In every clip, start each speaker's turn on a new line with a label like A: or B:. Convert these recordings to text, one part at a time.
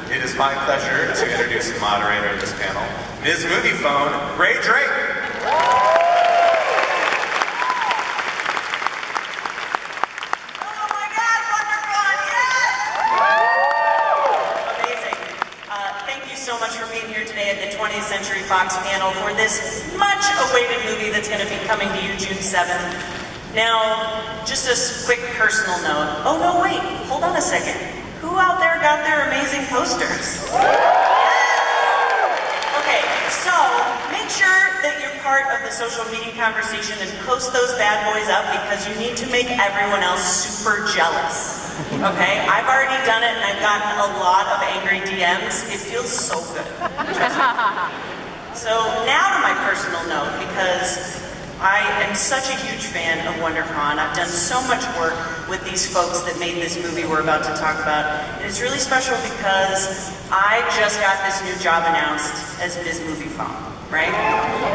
A: It is my pleasure to introduce the moderator of this panel, Ms. Movie Phone, Ray Drake.
B: Oh my God, WonderCon, yes! Amazing. Thank you so much for being here today at the 20th Century Fox panel for this much-awaited movie that's going to be coming to you June 7th. Now, just a quick personal note. Oh no, wait, hold on a second. Who out there got their amazing posters? Okay, so make sure that you're part of the social media conversation and post those bad boys up because you need to make everyone else super jealous. Okay, I've already done it and I've gotten a lot of angry DMs. It feels so good. Trust me. So now to my personal note, because I am such a huge fan of WonderCon. I've done so much work with these folks that made this movie we're about to talk about. And it's really special because I just got this new job announced as Ms. Movie Phone, right?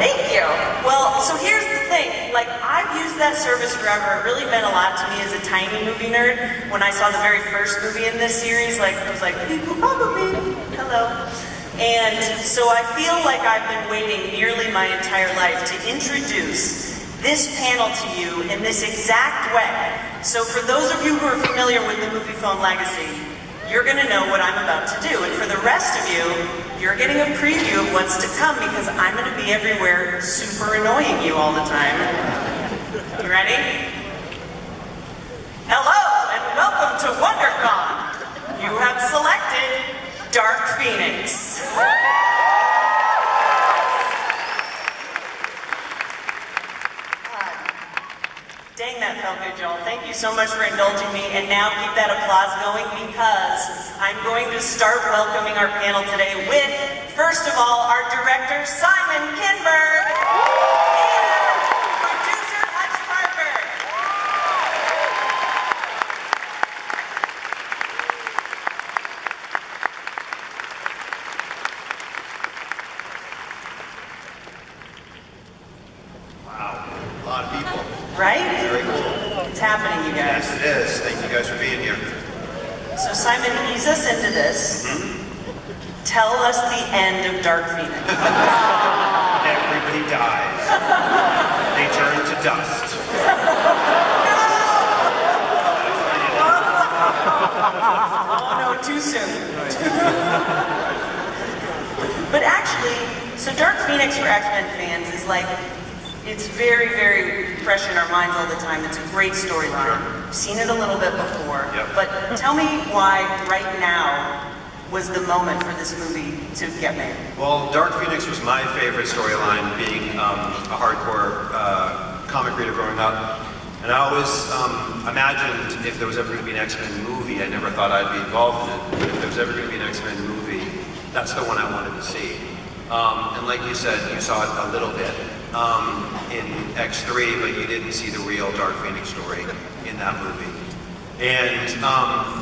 B: Thank you. Well, so here's the thing. Like, I've used that service forever. It really meant a lot to me as a tiny movie nerd. When I saw the very first movie in this series, like, I was like, beep, boop, boop, boop, beep. Hello. And so I feel like I've been waiting nearly my entire life to introduce this panel to you in this exact way. So for those of you who are familiar with the Movie Phone legacy, you're going to know what I'm about to do. And for the rest of you, you're getting a preview of what's to come because I'm going to be everywhere super annoying you all the time. You ready? Hello and welcome to WonderCon. You have selected Dark Phoenix. Dang, that felt good, Joel. Thank you so much for indulging me. And now keep that applause going because I'm going to start welcoming our panel today with, first of all, our director, Simon Kinberg, and producer, Hutch Parker.
A: Wow, a lot of people.
B: Right?
A: Very cool.
B: It's happening, you guys.
A: Yes, it is. Thank you guys for being here.
B: So Simon, ease us into this. Tell us the end of Dark Phoenix.
A: Everybody dies. They turn to dust.
B: Oh no, too soon. But actually, so Dark Phoenix for X-Men fans is like, it's very, very fresh in our minds all the time. It's a great storyline. I've seen it a little bit before.
A: Yep.
B: But tell me why right now was the moment for this movie to get made.
C: Well, Dark Phoenix was my favorite storyline, being a hardcore comic reader growing up. And I always imagined if there was ever going to be an X-Men movie, I never thought I'd be involved in it, but if there was ever going to be an X-Men movie, that's the one I wanted to see. And like you said, you saw it a little bit in X3, but you didn't see the real Dark Phoenix story in that movie. And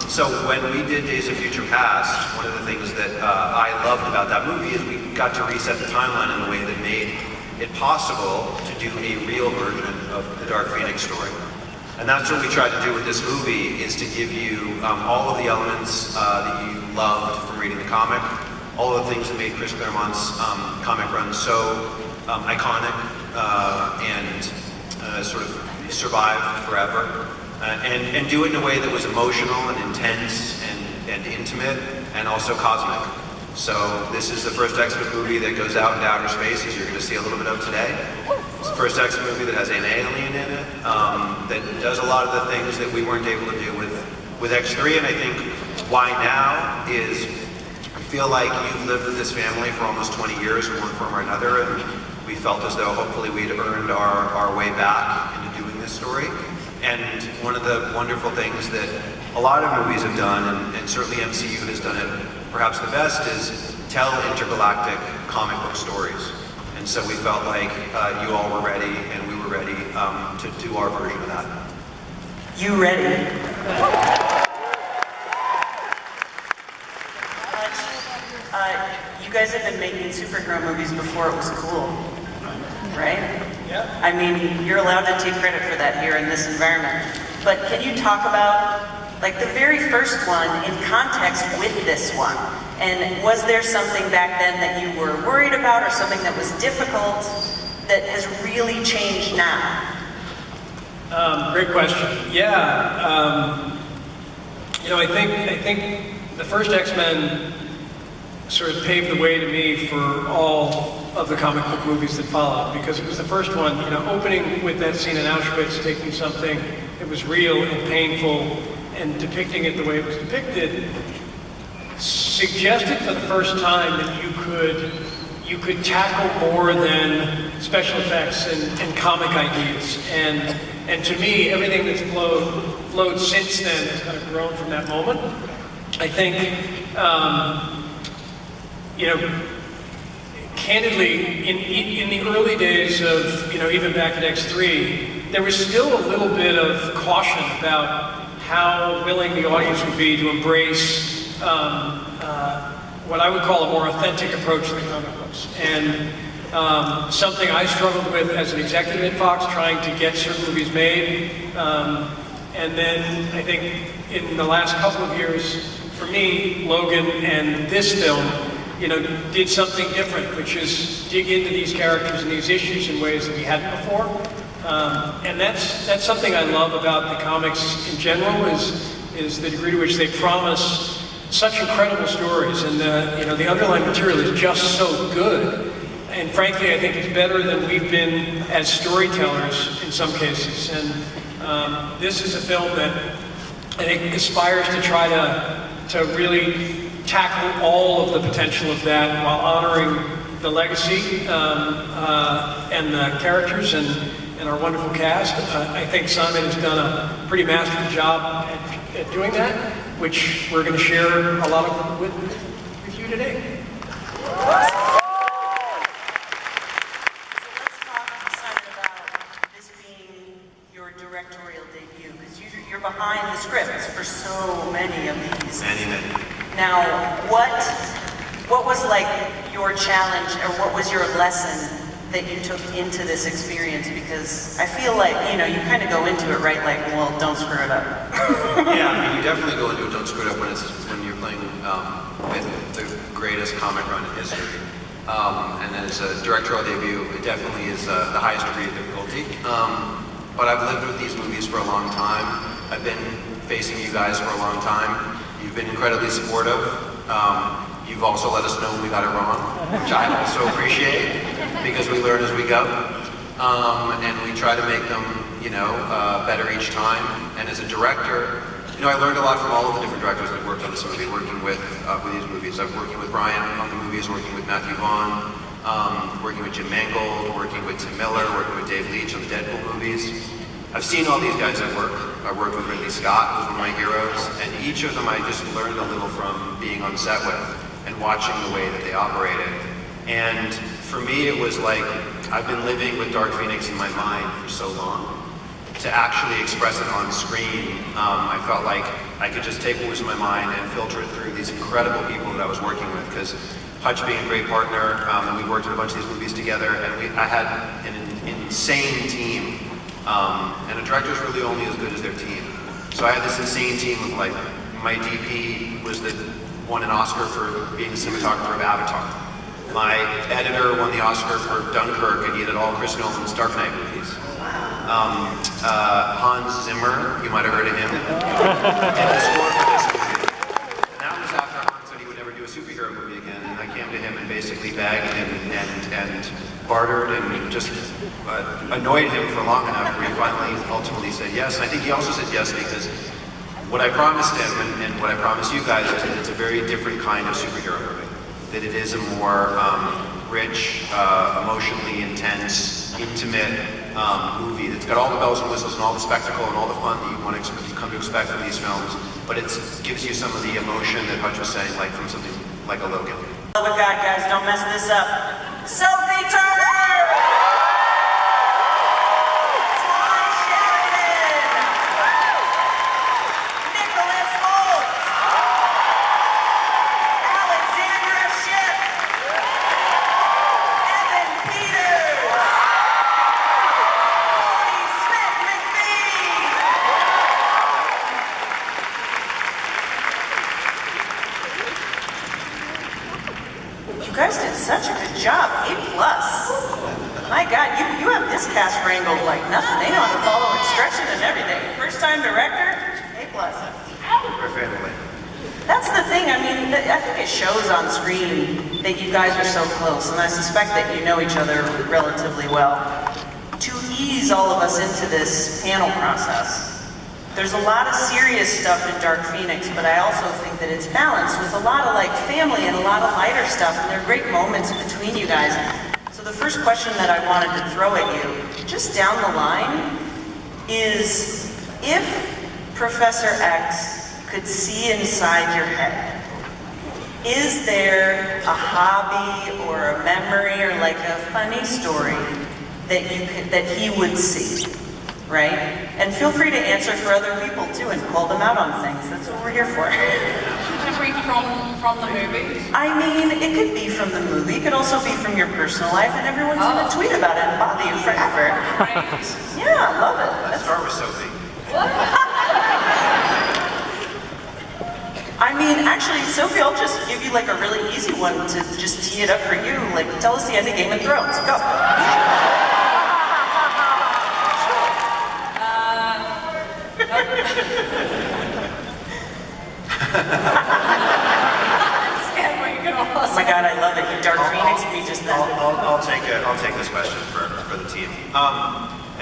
C: so when we did Days of Future Past, one of the things that I loved about that movie is we got to reset the timeline in a way that made it possible to do a real version of the Dark Phoenix story. And that's what we tried to do with this movie, is to give you all of the elements that you loved from reading the comic, all of the things that made Chris Claremont's comic run so iconic and sort of survive forever. And do it in a way that was emotional and intense and intimate and also cosmic. So this is the first X-Men movie that goes out into outer space, as you're going to see a little bit of today. It's the first X-Men movie that has an alien in it, that does a lot of the things that we weren't able to do with X3. And I think why now is I feel like you've lived with this family for almost 20 years in one form or another, and we felt as though hopefully we'd earned our way back into doing this story. And one of the wonderful things that a lot of movies have done, and certainly MCU has done it perhaps the best, is tell intergalactic comic book stories. And so we felt like you all were ready, and we were ready to do our version of that.
B: You ready? You guys have been making superhero movies before it was cool, right?
A: Yeah.
B: I mean, you're allowed to take credit for that here in this environment. But can you talk about, like, the very first one in context with this one? And was there something back then that you were worried about, or something that was difficult that has really changed now?
D: Great question. Yeah, you know, I think the first X-Men sort of paved the way to me for all of the comic book movies that followed, because it was the first one, you know, opening with that scene in Auschwitz, taking something that was real and painful and depicting it the way it was depicted, suggested for the first time that you could tackle more than special effects and comic ideas. And to me, everything that's flowed since then has kind of grown from that moment. I think, you know, candidly, in the early days of, you know, even back at X3, there was still a little bit of caution about how willing the audience would be to embrace what I would call a more authentic approach to the comic books. And something I struggled with as an executive at Fox, trying to get certain movies made. And then I think in the last couple of years, for me, Logan and this film, you know, did something different, which is dig into these characters and these issues in ways that we hadn't before. And that's something I love about the comics in general, is the degree to which they promise such incredible stories, and you know, the underlying material is just so good. And frankly, I think it's better than we've been as storytellers in some cases. And this is a film that I think aspires to try to really tackle all of the potential of that while honoring the legacy and the characters and our wonderful cast. I think Simon has done a pretty masterful job at doing that, which we're going to share a lot of with you today.
B: Directorial debut, because you're behind the scripts for so many of these.
C: Many.
B: Now, what was like your challenge, or what was your lesson that you took into this experience? Because I feel like, you know, you kind of go into it, right, like, well, don't screw it up.
C: Yeah, I mean, you definitely go into it, don't screw it up when you're playing with the greatest comic run in history. And as a directorial debut, it definitely is the highest degree of difficulty. But I've lived with these movies for a long time. I've been facing you guys for a long time. You've been incredibly supportive. You've also let us know when we got it wrong, which I also appreciate, because we learn as we go. And we try to make them, you know, better each time. And as a director, you know, I learned a lot from all of the different directors that worked on this movie, working with these movies. I'm working with Brian on the movies, working with Matthew Vaughn, working with Jim Mangold, working with Tim Miller, working with Dave Leitch on the Deadpool movies. I've seen all these guys at work. I worked with Ridley Scott, who's one of my heroes, and each of them I just learned a little from being on set with and watching the way that they operated. And for me, it was like, I've been living with Dark Phoenix in my mind for so long. To actually express it on screen, I felt like I could just take what was in my mind and filter it through these incredible people that I was working with, because Hutch being a great partner, and we worked on a bunch of these movies together, and I had an insane team, and a director's really only as good as their team. So I had this insane team of, like, my DP was the won an Oscar for being the cinematographer of Avatar. My editor won the Oscar for Dunkirk, and he did all Chris Nolan's Dark Knight movies. Hans Zimmer, you might have heard of him, did the score for this movie. And that was after Hans said he would never do a superhero movie again, and I came to him and basically begged and bartered and just annoyed him for long enough where he finally ultimately said yes. And I think he also said yes because what I promised him and what I promised you guys is that it's a very different kind of superhero movie. That it is a more rich, emotionally intense, intimate movie that's got all the bells and whistles and all the spectacle and all the fun that you come to expect from these films, but it gives you some of the emotion that Hutch was saying, like from something like a Logan.
B: Oh my God, guys, don't mess this up. Sophie Turner! You guys did such a good job. A+. My God, you have this cast wrangled like nothing. They know how to follow instruction and everything. First time director, A+.
C: We're family.
B: That's the thing, I mean, I think it shows on screen that you guys are so close, and I suspect that you know each other relatively well. To ease all of us into this panel process, there's a lot of serious stuff in Dark Phoenix, but I also think that it's balanced with a lot of like family and a lot of lighter stuff, and there are great moments between you guys. So the first question that I wanted to throw at you, just down the line, is if Professor X could see inside your head, is there a hobby or a memory or like a funny story that he would see, right? And feel free to answer for other people too and call them out on things. That's what we're here for.
E: Memory from the movie?
B: I mean, it could be from the movie. It could also be from your personal life, and everyone's gonna tweet about it and bother you forever.
E: Right.
B: Yeah, I love it.
C: Let's start with Sophie.
B: I mean, actually, Sophie, I'll just give you like a really easy one to just tee it up for you. Like, tell us the end of Game of Thrones. Go. Oh my God, I love it. You Dark Phoenix me just then.
C: I'll take this question for the team.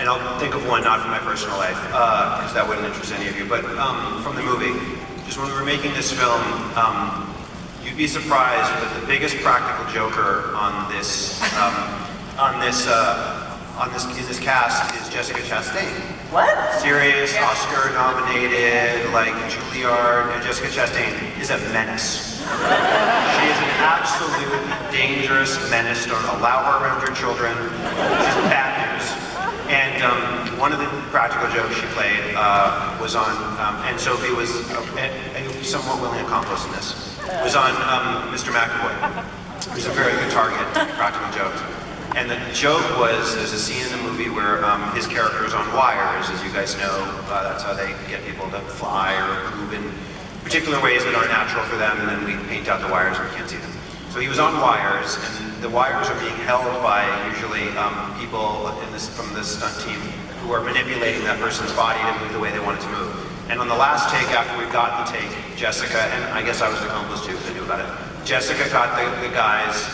C: And I'll think of one not from my personal life, because that wouldn't interest any of you, but from the movie. Just when we were making this film, you'd be surprised that the biggest practical joker in this cast is Jessica Chastain.
B: What?
C: Serious, Oscar-nominated, like Juilliard, and Jessica Chastain is a menace. She is an absolute dangerous menace. Don't allow her around your children. She's bad news. And one of the practical jokes she played was on, and Sophie was a somewhat willing accomplice in this, was on Mr. McAvoy, who's a very good target, practical jokes. And the joke was, there's a scene in the movie where his character is on wires, as you guys know. That's how they get people to fly or move in particular ways that aren't natural for them, and then we paint out the wires and we can't see them. So he was on wires, and the wires are being held by usually people from the stunt team who are manipulating that person's body to move the way they want it to move. And on the last take, after we'd gotten the take, Jessica, and I guess I was the accomplice too, because I knew about it, Jessica got the guys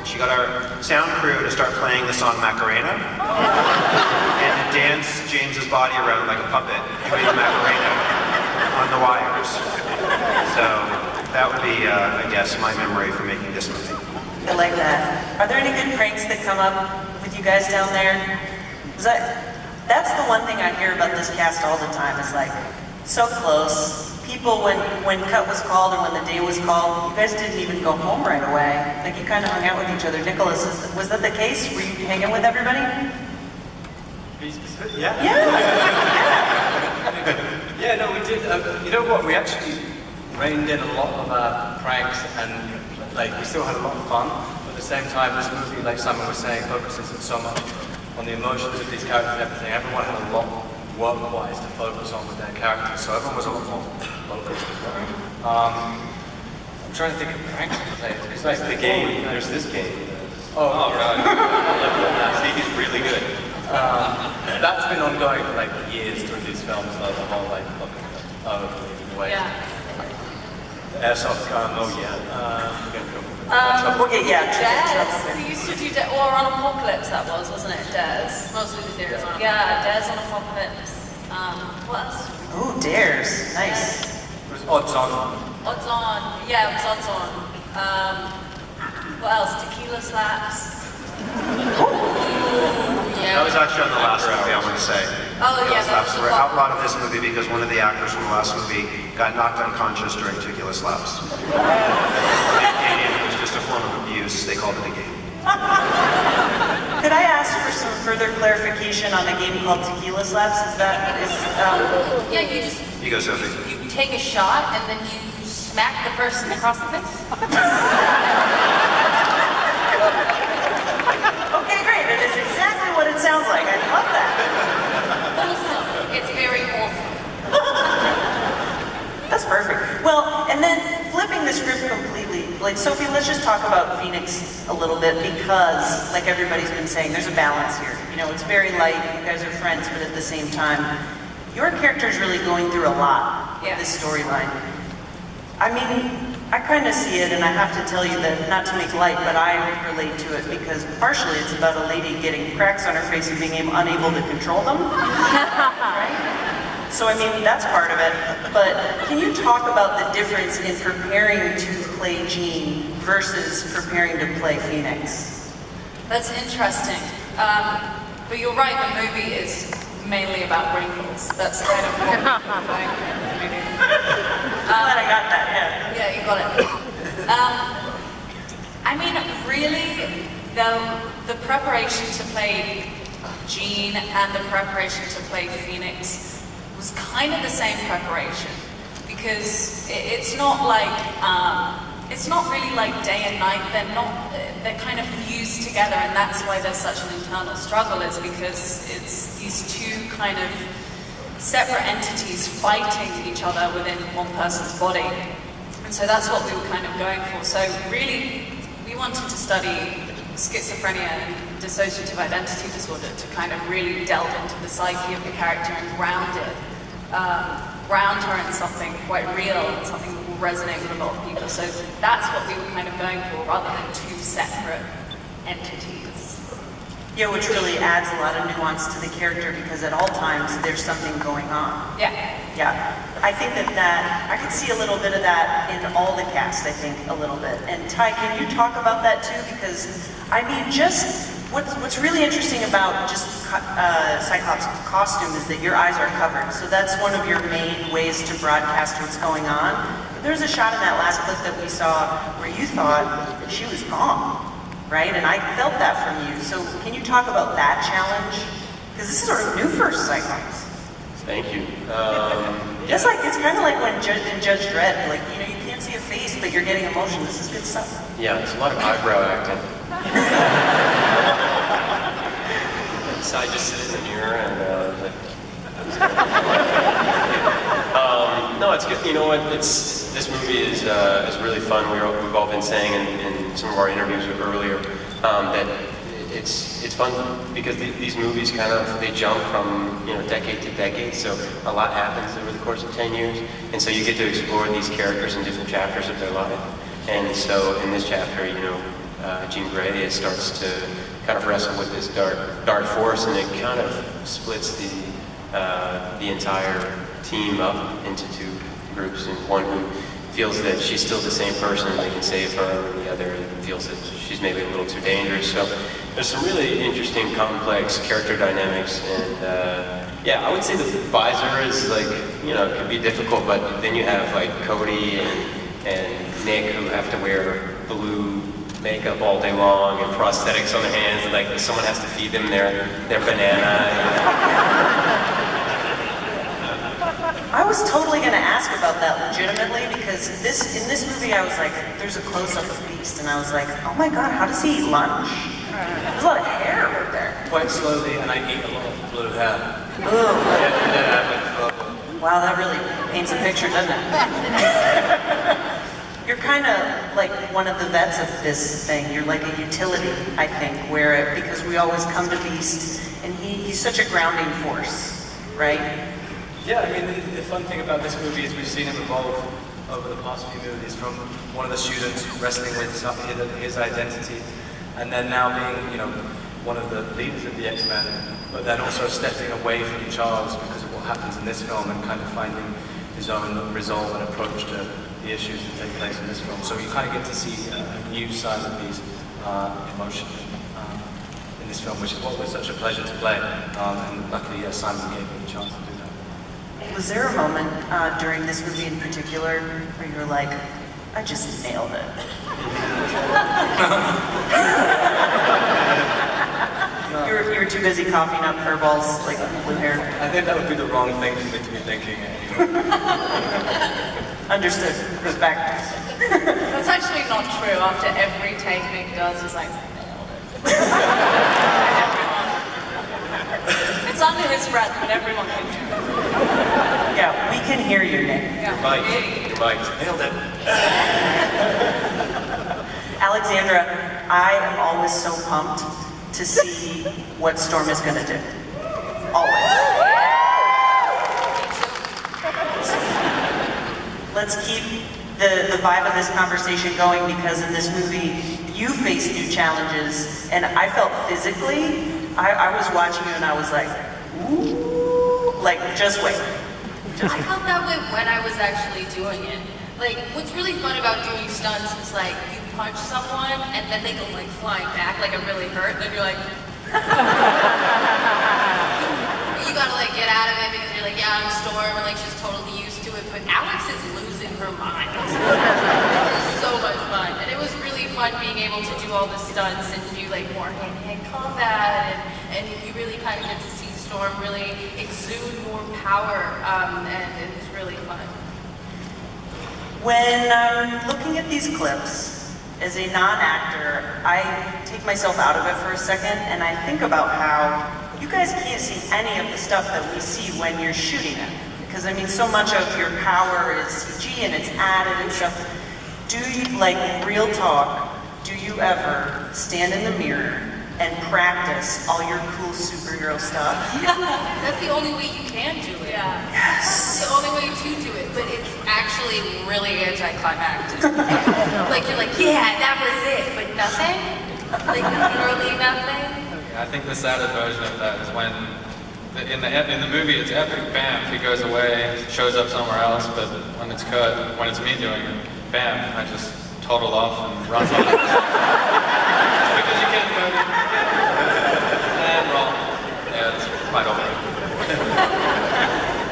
C: she got our sound crew to start playing the song Macarena, and to dance James's body around like a puppet, doing the Macarena on the wires. So that would be, I guess, my memory for making this movie.
B: I like that. Are there any good pranks that come up with you guys down there? That's the one thing I hear about this cast all the time. It's like, so close. People, when cut was called or when the day was called, you guys didn't even go home right away. Like, you kind of hung out with each other. Nicholas, was that the case? Were you hanging with everybody?
F: Yeah.
B: Yeah.
F: Yeah, no, we did. You know what? We actually reined in a lot of our pranks, and like we still had a lot of fun. But at the same time, this movie, like Simon was saying, focuses so much on the emotions of these characters and everything. Everyone had a lot work-wise to focus on with their characters, so everyone was a lot more focused as well. I'm trying to think of pranks we played.
G: It's like the game. There's this game.
F: Oh God.
G: He's really good.
F: That's been ongoing for like years through these films, though, the whole like way.
E: Yeah.
F: Airsoft gun.
G: Oh yeah.
B: Okay, yeah.
E: Des, we used to do, or on Apocalypse that was, wasn't it? Des. Mostly the Dares on Apocalypse. Yeah, Des on Apocalypse. What else?
B: Ooh, dares. Nice.
F: It was odds on.
E: Odds on. Yeah, it was odds on. What else? Tequila slaps.
C: That was actually on the last movie, I want to say.
E: Oh yeah, that was
C: We're outlawed of this movie because one of the actors from the last movie got knocked unconscious during tequila slaps. And it was just a form of abuse. They called it a game.
B: Could I ask for some further clarification on a game called Tequila Slaps?
E: Yeah, you just
C: You go, Sophie.
E: you take a shot and then you smack the person across the face.
B: Okay, great. It is exactly what it sounds like. I love that.
E: Wholesome. It's very wholesome.
B: That's perfect. Well, and then flipping the script completely, Like, Sophie, let's just talk about Phoenix a little bit because, like everybody's been saying, there's a balance here. You know, it's very light, you guys are friends, but at the same time, your character's really going through a lot with this storyline. I mean, I kind of see it, and I have to tell you that, not to make light, but I relate to it because partially it's about a lady getting cracks on her face and being unable to control them, right? So I mean, that's part of it, but can you talk about the difference in preparing to play Jean versus preparing to play Phoenix?
E: That's interesting. But you're right, the movie is mainly about wrinkles. That's kind of what I'm going for in the movie.
B: I'm glad I got that, yeah.
E: Yeah, you got it. I mean, really, the preparation to play Jean and the preparation to play Phoenix was kind of the same preparation, because it's not like it's not really like day and night. They're kind of fused together, and that's why there's such an internal struggle. Is because it's these two kind of separate entities fighting each other within one person's body, and so that's what we were kind of going for. So really, we wanted to study schizophrenia and dissociative identity disorder to kind of really delve into the psyche of the character and ground her in something quite real and something that will resonate with a lot of people. So that's what we were kind of going for, rather than two separate entities.
B: Yeah, which really adds a lot of nuance to the character because at all times there's something going on.
E: Yeah.
B: Yeah. I think that I could see a little bit of that in all the cast, I think, a little bit. And Ty, can you talk about that too? Because, I mean, just what's really interesting about just Cyclops' costume is that your eyes are covered. So that's one of your main ways to broadcast what's going on. But there's a shot in that last clip that we saw where you thought she was gone, right? And I felt that from you. So can you talk about that challenge? Because this is sort of new for Cyclops.
G: Thank you.
B: It's like, it's kind of like when in Judge Dredd, like, you know, you can't see a face, but you're getting emotion. This is good stuff.
G: Yeah, it's a lot of eyebrow acting. So I just sit in the mirror and no, it's good. You know what? This movie is really fun. We've all been saying in some of our interviews earlier that it's fun because these movies kind of, they jump from, you know, decade to decade, so a lot happens over the course of 10 years, and so you get to explore these characters in different chapters of their life. And so in this chapter, you know, Jean Grey starts to kind of wrestle with this dark force, and it kind of splits the entire team up into two groups, and one who feels that she's still the same person and they can save her, and the other feels that she's maybe a little too dangerous. So there's some really interesting, complex character dynamics, and yeah, I would say the visor is like, you know, it can be difficult, but then you have like Cody and Nick who have to wear blue makeup all day long and prosthetics on their hands, and like someone has to feed them their banana.
B: I was totally going to ask about that legitimately because in this movie I was like, there's a close-up of Beast, and I was like, oh my god, how does he eat lunch? There's a lot of hair right there.
F: Quite slowly, and I eat a lot of blue hair.
B: Ooh.
F: Yeah,
B: wow, that really paints a picture, doesn't it? You're kind of like one of the vets of this thing. You're like a utility, I think, because we always come to Beast, and he's such a grounding force, right?
F: Yeah, I mean, the fun thing about this movie is we've seen him evolve over the past few movies from one of the students wrestling with his identity, and then now being, you know, one of the leaders of the X-Men, but then also stepping away from Charles because of what happens in this film and kind of finding his own resolve and approach to the issues that take place in this film. So you kind of get to see a new side of these emotions in this film, which is what was such a pleasure to play, and luckily Simon gave me the chance to do that.
B: Was there a moment during this movie in particular where you were like, I just nailed it? You were too busy coughing up furballs like blue hair.
F: I think that would be the wrong thing for me to be thinking.
B: Understood. Respect.
E: That's actually not true. After every take Nick does, he's like, it's under his breath, but everyone can do it.
B: Yeah, we can hear you, Nick.
E: Yeah.
G: You're right. Nailed it.
B: Alexandra, I am always so pumped to see what Storm is gonna do. Always. Let's keep the vibe of this conversation going, because in this movie, you face new challenges, and I felt physically, I was watching you and I was like, ooh, like, just wait.
E: I felt that way when I was actually doing it. Like, what's really fun about doing stunts is like, you punch someone and then they go like flying back, like it really hurt, and then you're like, you gotta like get out of it because you're like, yeah, I'm Storm, and like she's totally used to it, but Alex is losing her mind. It was so much fun, and it was really fun being able to do all the stunts and do like more hand-to-hand combat, and you really kind of get to see Storm really exude more power, and it was really fun.
B: When I'm looking at these clips, as a non-actor, I take myself out of it for a second and I think about how you guys can't see any of the stuff that we see when you're shooting it. Because I mean, so much of your power is CG and it's added and stuff. Do you, like, real talk, do you ever stand in the mirror and practice all your cool superhero stuff?
E: That's the only way you can do it. Yeah.
B: Yes.
E: It's the only way to do it, but it's actually really anticlimactic. Like, you're like, yeah, that was it, but nothing? Like, literally nothing?
H: I think the saddest version of that is when, in the movie it's epic, bam, he goes away, shows up somewhere else, but when it's cut, when it's me doing it, bam, I just total off and run off. Because you can't go and roll. Yeah, it's quite over.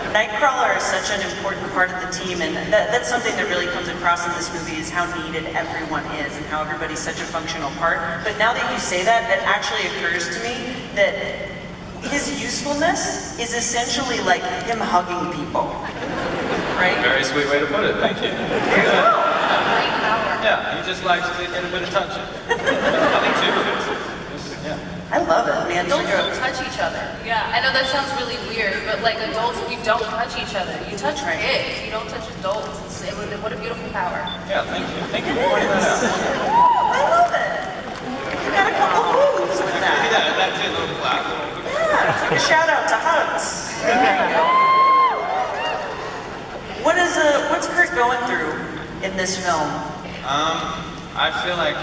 B: Nightcrawler is such an important part of the team, and that's something that really comes across in this movie, is how needed everyone is and how everybody's such a functional part. But now that you say that, it actually occurs to me that his usefulness is essentially like him hugging people, right?
H: Very sweet way to put it, thank you. Yeah, he just likes to get a bit of touch. Nothing to it. Yeah.
B: I love it, man.
E: Adults don't touch each other. Yeah, I know that sounds really weird, but like adults, we don't touch each other. You touch kids, you don't touch adults. What a beautiful power.
H: Yeah, thank you. Thank you for pointing that out.
B: I love it. You got a couple moves with that.
H: Yeah, that's it, little clap.
B: Yeah, take a shout out to Hugs. There you go. What's Kurt going through in this film?
H: I feel like,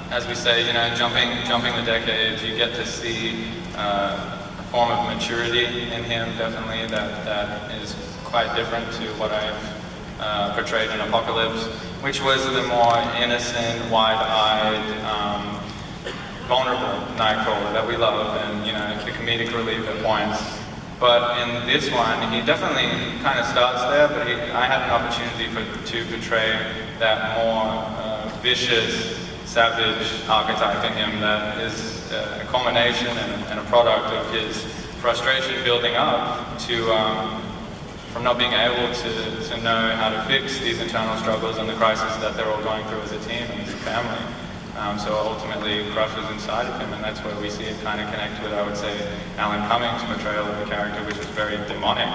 H: as we say, you know, jumping the decades, you get to see a form of maturity in him, definitely, that is quite different to what I portrayed in Apocalypse, which was the more innocent, wide-eyed, vulnerable Nightcrawler that we love, and, you know, the comedic relief at points. But in this one, he definitely kind of starts there, but I had an opportunity to portray that more vicious, savage archetype in him that is a culmination and a product of his frustration building up to from not being able to know how to fix these internal struggles and the crisis that they're all going through as a team and as a family. So ultimately crushes inside of him, and that's where we see it kind of connect with, I would say, Alan Cummings' portrayal of the character, which is very demonic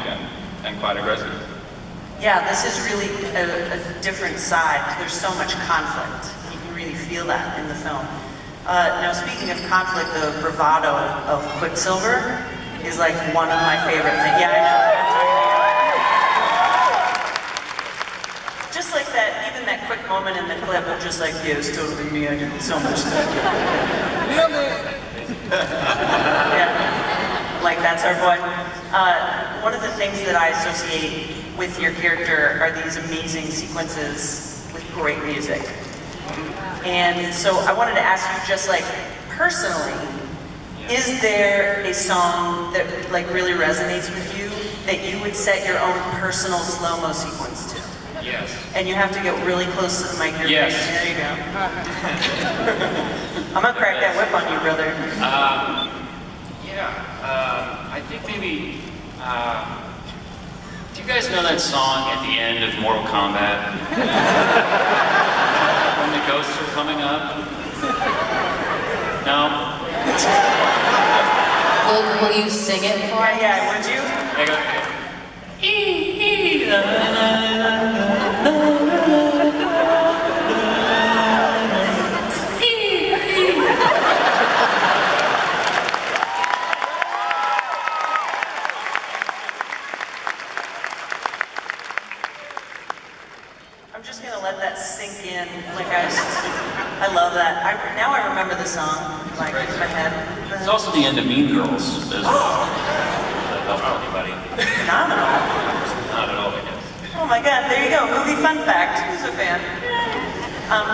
H: and quite aggressive.
B: Yeah, this is really a different side. There's so much conflict. You can really feel that in the film. Now, speaking of conflict, the bravado of Quicksilver is like one of my favorite things. Yeah, I know. Just like that, even that quick moment in the clip of just like, yeah, it's totally me, I did so much stuff. Yeah, like that's our boy. One of the things that I associate with your character are these amazing sequences with great music. And so I wanted to ask you, just like personally, is there a song that like really resonates with you that you would set your own personal slow-mo sequence to?
H: Yes.
B: And you have to get really close to the mic.
H: Yes.
B: There you go. I'm gonna crack that whip on you, brother.
I: I think maybe, do you guys know that song at the end of Mortal Kombat? When the ghosts are coming up? No?
E: Will you sing it for us?
B: Yeah, would you?
I: I go,
B: that sink in. Like I love that. Now I remember the song, like in my head.
I: It's also the end of Mean Girls as well. Does that help anybody?
B: Phenomenal.
I: Not at all, I guess.
B: Oh my God, there you go. Movie fun fact. Who's a fan?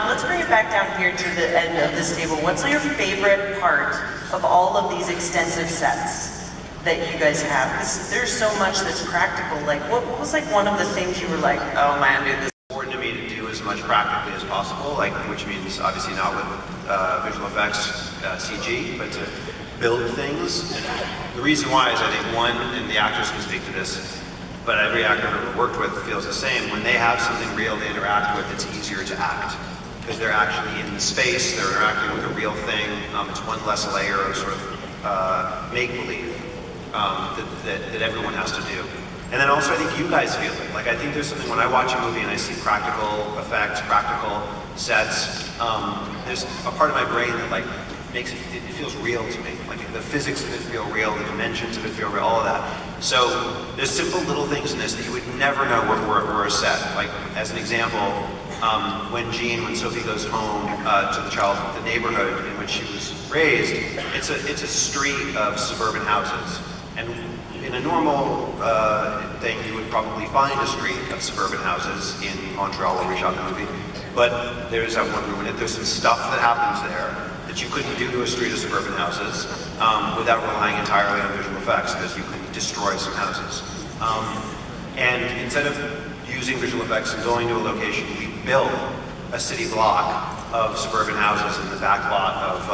B: Let's bring it back down here to the end of this table. What's your favorite part of all of these extensive sets that you guys have? Because there's so much that's practical. Like, what was like one of the things you were like, oh man, dude, this.
C: Important to me to do as much practically as possible, like, which means obviously not with visual effects, CG, but to build things. And the reason why is I think one, and the actors can speak to this, but every actor I've ever worked with feels the same. When they have something real to interact with, it's easier to act. Because they're actually in the space, they're interacting with a real thing. It's one less layer of sort of make-believe that everyone has to do. And then also I think you guys feel it. Like I think there's something when I watch a movie and I see practical effects, practical sets, there's a part of my brain that like makes it feels real to me. Like the physics of it feel real, the dimensions of it feel real, all of that. So there's simple little things in this that you would never know were a set. Like as an example, when Sophie goes home to the neighborhood in which she was raised, it's a street of suburban houses. And in a normal thing, you would probably find a street of suburban houses in Montreal where we shot the movie. But there's that one room in it. There's some stuff that happens there that you couldn't do to a street of suburban houses without relying entirely on visual effects, because you could destroy some houses. And instead of using visual effects and going to a location, we built a city block of suburban houses in the back lot of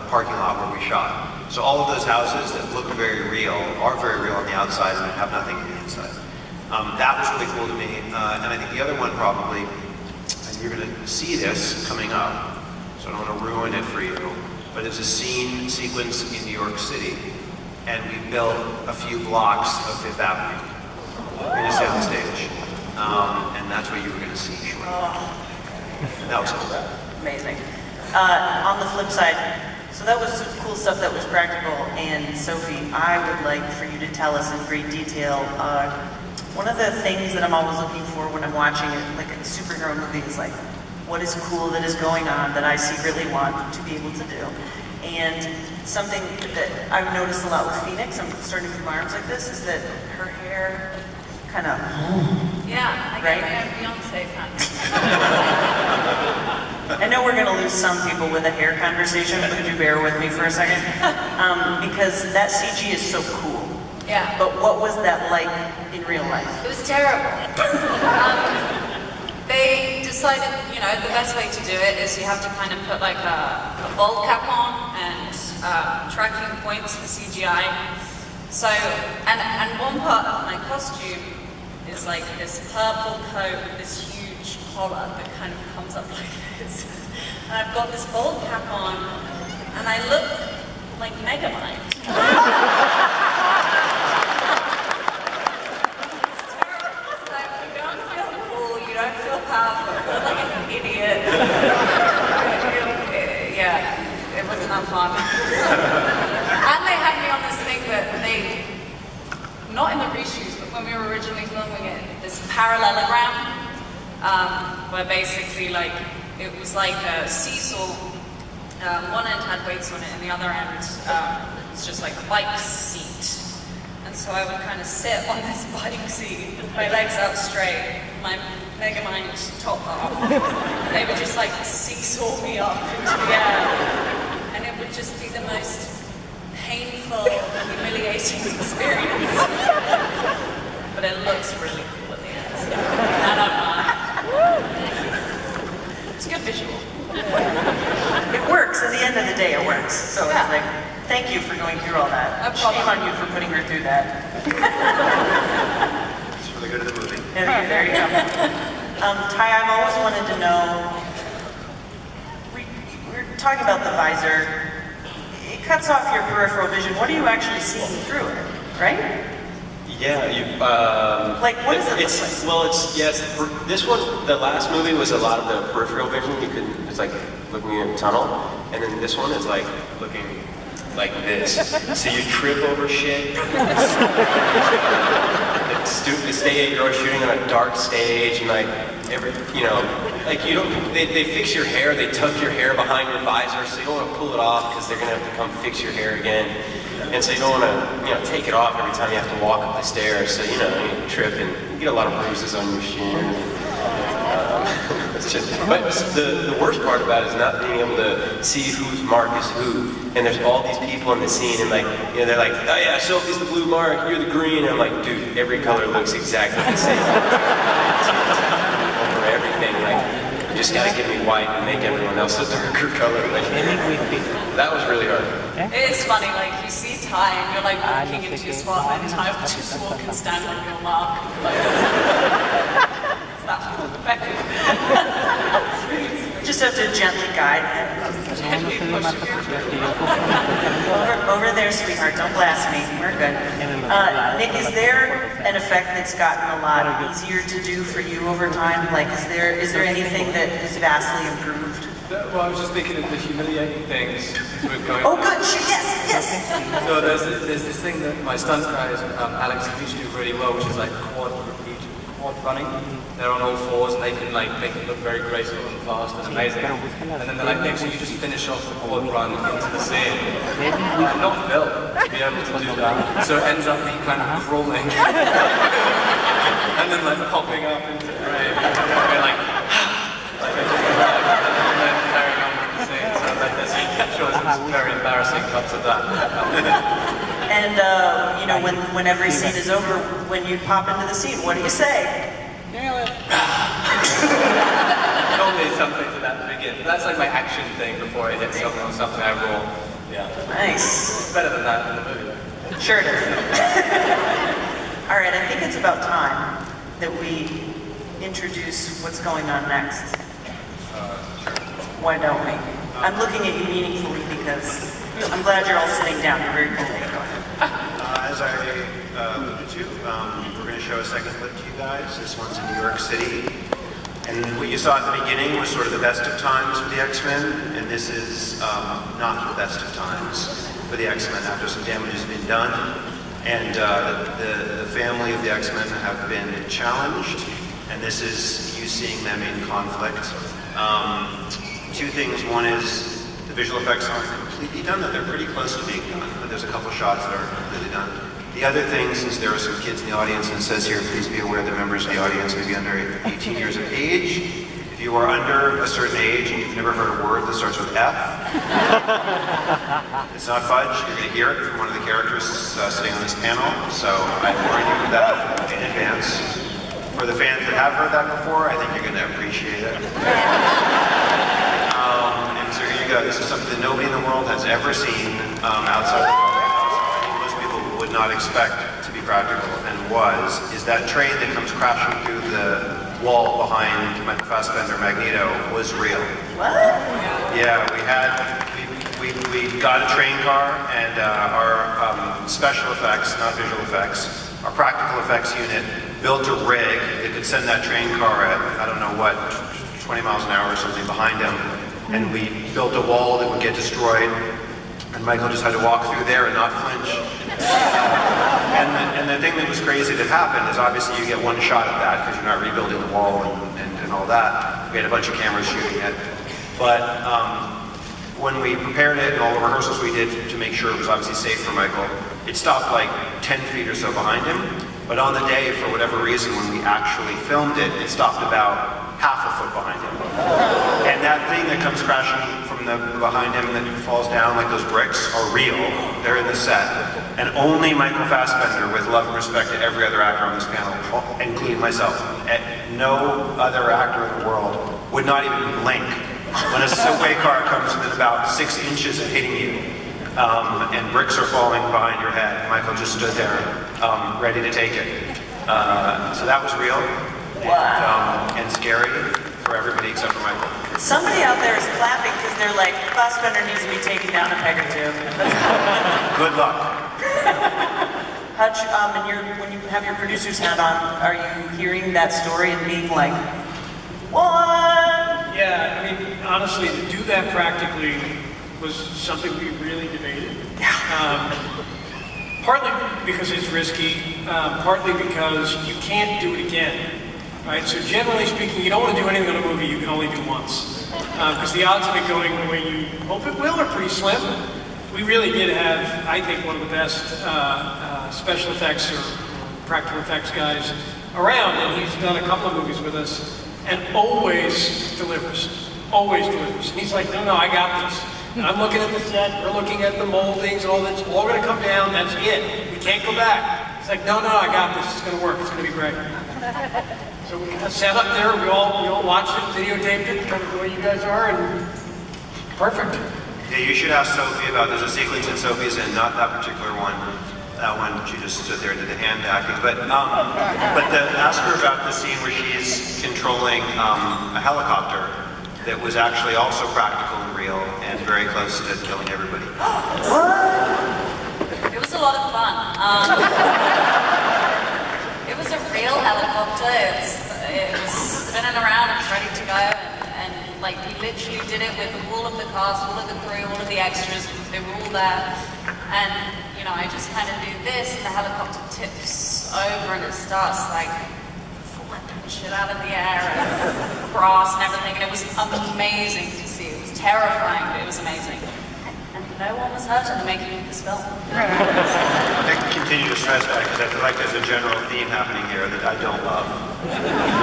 C: a parking lot where we shot. So all of those houses that look very real are very real on the outside and have nothing on the inside. That was really cool to me. And I think the other one probably, and you're going to see this coming up, so I don't want to ruin it for you, but it's a scene sequence in New York City. And we built a few blocks of Fifth Avenue in a soundstage. And that's what you were going to see shortly. That was cool.
B: Amazing. On the flip side, so that was some cool stuff that was practical. And Sophie, I would like for you to tell us in great detail, one of the things that I'm always looking for when I'm watching like a superhero movie is like, what is cool that is going on that I secretly want to be able to do? And something that I've noticed a lot with Phoenix, I'm starting to put my arms like this, is that her hair kind of...
E: Yeah, I
B: right?
E: get my Beyonce fan.
B: I know we're going to lose some people with a hair conversation, but would you bear with me for a second? Because that CG is so cool.
E: Yeah.
B: But what was that like in real life?
E: It was terrible. They decided, you know, the best way to do it is you have to kind of put like a bald cap on and tracking points for CGI. So, and one part of my costume is like this purple coat with this huge collar that kind of comes up like this. And I've got this bald cap on, and I look like Megamind. Don't feel powerful, I feel like an idiot. Yeah, it wasn't that fun. And they had me on this thing that they, not in the reshoots, but when we were originally filming it, this parallelogram, where basically like, it was like a seesaw. One end had weights on it, and the other end was just like a bike seat. And so I would kind of sit on this bike seat with my legs out straight, my Megamind top off. They would just like seesaw me up into the air. And it would just be the most painful, humiliating experience. But it looks really cool at the end. I don't mind. It's a good visual.
B: It works. At the end of the day, it works. So
E: yeah.
B: It's like, thank you for going through all that.
E: No problem.
B: Shame on you for putting her through that.
C: It's for the good of the movie.
B: There you go. Ty, I've always wanted to know, we're talking about the visor. It cuts off your peripheral vision. What are you actually seeing through it, right?
G: Yeah, you.
B: Like, what does it look like?
G: Well, it's yes. This one, the last movie was a lot of the peripheral vision. You could, it's like looking in a tunnel, and then this one is like looking like this. So you trip over shit. It's stupid. You're shooting on a dark stage, and like every, you know, like you don't, they fix your hair, they tuck your hair behind your visor, so you don't want to pull it off because they're gonna have to come fix your hair again. And so you don't want to, take it off every time you have to walk up the stairs. So you trip and you get a lot of bruises on your shin. But the worst part about it is not being able to see whose mark is who. And there's all these people in the scene, and they're like, oh yeah, Sophie's the blue mark, you're the green. And I'm like, dude, every color looks exactly the same. For everything, you just gotta give me white and make everyone else a darker color. That was really hard.
E: It is funny, you see Ty and you're walking into your spot and Ty will just walk and stand on your mark.
B: Just have to gently guide him. Over there, sweetheart. Don't blast me. We're good. Nick, is there an effect that's gotten a lot easier to do for you over time? Is there anything that is vastly improved?
F: Well, I was just thinking of the humiliating things with going
B: Oh, good. Yes.
F: So there's this thing that my stunt guys, Alex and Misha, do really well, which is quad running. They're on all fours and they can make it look very graceful and fast and amazing. And then they're like, Nick, will you just finish off the quad run into the scene? I'm not built to be able to do that. So it ends up me kind of crawling. And then popping up into the frame. And then carrying on with the scene. So there's some very embarrassing cuts of that.
B: And, when every scene is over, when you pop into the scene, what do you say?
F: Normally something to that begin. That's my action thing before it hits something I roll. Yeah.
B: Nice.
F: It's better than that in the movie.
B: Sure it is. All right, I think it's about time that we introduce what's going on next. Why don't we? I'm looking at you meaningfully because I'm glad you're all sitting down. You're very cool. Go ahead.
C: As I alluded to, we're going to show a second clip to you guys. This one's in New York City. And what you saw at the beginning was sort of the best of times for the X-Men, and this is not the best of times for the X-Men after some damage has been done. And the family of the X-Men have been challenged, and this is you seeing them in conflict. Two things. One is the visual effects aren't completely done, that they're pretty close to being done, but there's a couple shots that aren't completely done. The other thing, since there are some kids in the audience, and it says here, please be aware that members of the audience may be under 18 years of age. If you are under a certain age and you've never heard a word that starts with F, it's not fudge. You're going to hear it from one of the characters sitting on this panel, so I warn you of that in advance. For the fans that have heard that before, I think you're going to appreciate it. And so here you go. This is something that nobody in the world has ever seen outside of the film. Most people would not expect to be practical, and is that train that comes crashing through the wall behind Michael Fassbender Magneto was real.
B: What?
C: Yeah, we got a train car, and our special effects, not visual effects, our practical effects unit built a rig that could send that train car at, I don't know what, 20 miles an hour or something behind him, and we built a wall that would get destroyed, and Michael just had to walk through there and not flinch. And the thing that was crazy that happened is obviously you get one shot at that because you're not rebuilding the wall and all that. We had a bunch of cameras shooting it. But when we prepared it and all the rehearsals we did to make sure it was obviously safe for Michael, it stopped 10 feet or so behind him. But on the day, for whatever reason, when we actually filmed it, it stopped about half a foot behind him. And that thing that comes crashing from behind him that falls down like those bricks are real. They're in the set. And only Michael Fassbender, with love and respect to every other actor on this panel, including myself, no other actor in the world would not even blink when a subway car comes within about 6 inches of hitting you. And bricks are falling behind your head. Michael just stood there, ready to take it. So that was real. And scary for everybody except for Michael.
B: Somebody out there is clapping because they're like, Fassbender needs to be taken down a peg or two.
C: Good luck.
B: Hutch, when you have your producer's hat on, are you hearing that story and being like, what?
D: Yeah, honestly, to do that practically was something we really debated. Partly because it's risky, partly because you can't do it again. right? So generally speaking, you don't want to do anything in a movie you can only do once. Because the odds of it going the way you hope it will are pretty slim. We really did have, I think, one of the best special effects or practical effects guys around, and he's done a couple of movies with us, and always delivers. Always delivers. And he's like, no, I got this. And I'm looking at the set, we're looking at the moldings and all that's all gonna come down, that's it. We can't go back. He's like, no, I got this, it's gonna work, it's gonna be great. So we sat up there, we all watched it, videotaped it, kind of the way you guys are, and perfect.
C: Yeah, you should ask Sophie about, there's a sequence in Sophie's in, not that particular one. That one, she just stood there and did the hand acting. But ask her about the scene where she's controlling a helicopter that was actually also practical and real and very close to killing everybody.
E: It was a lot of fun. It was a real helicopter. It was spinning around and ready to go. And like, he literally did it with all of the cast, all of the crew, all of the extras. They were all there. And, you know, I just kind of do this, and the helicopter tips over, and it starts like flipping shit out of the air, and grass and everything. And it was amazing to see. It was terrifying, but it was amazing. And no one was hurt in the making of this film.
C: I continue to stress that because I feel like there's a general theme happening here that I don't love.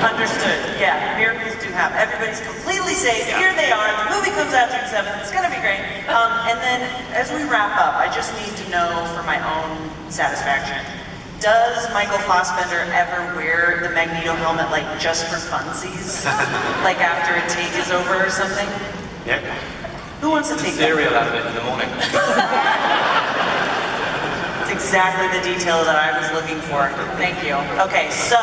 B: Understood. Yeah, miracles do happen. Everybody's completely safe. Here they are. The movie comes out June 7th. It's going to be great. And then, as we wrap up, I just need to know for my own satisfaction, does Michael Fassbender ever wear the Magneto helmet, like, just for funsies? Like, after a take is over or something?
C: Yeah.
B: Who wants to take that?
F: Cereal out of it in the morning.
B: It's exactly the detail that I was looking for. Thank you. Okay, so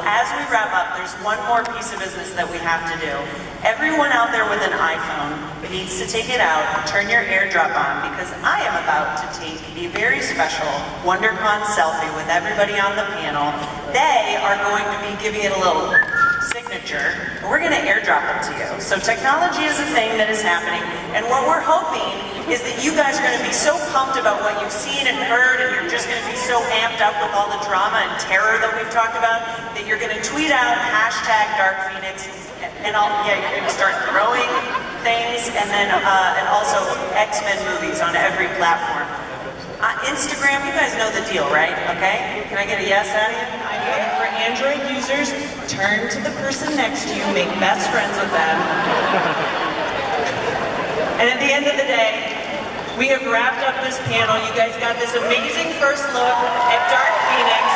B: as we wrap up, there's one more piece of business that we have to do. Everyone out there with an iPhone needs to take it out, turn your AirDrop on, because I am about to take a very special WonderCon selfie with everybody on the panel. They are going to be giving it a little signature, and we're going to airdrop it to you. So technology is a thing that is happening, and what we're hoping is that you guys are going to be so pumped about what you've seen and heard, and you're just going to be so amped up with all the drama and terror that we've talked about, that you're going to tweet out #DarkPhoenix, and you're going to start throwing things, and then and also X-Men movies on every platform. Instagram, you guys know the deal, right? Okay? Can I get a yes out of you? And for Android users, turn to the person next to you, make best friends with them. And at the end of the day, we have wrapped up this panel. You guys got this amazing first look at Dark Phoenix.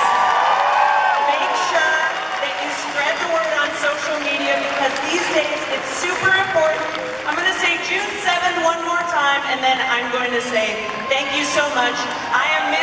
B: Make sure that you spread the word on social media, because these days it's super important. I'm going to say June 7th one more time, and then I'm going to say thank you so much. I am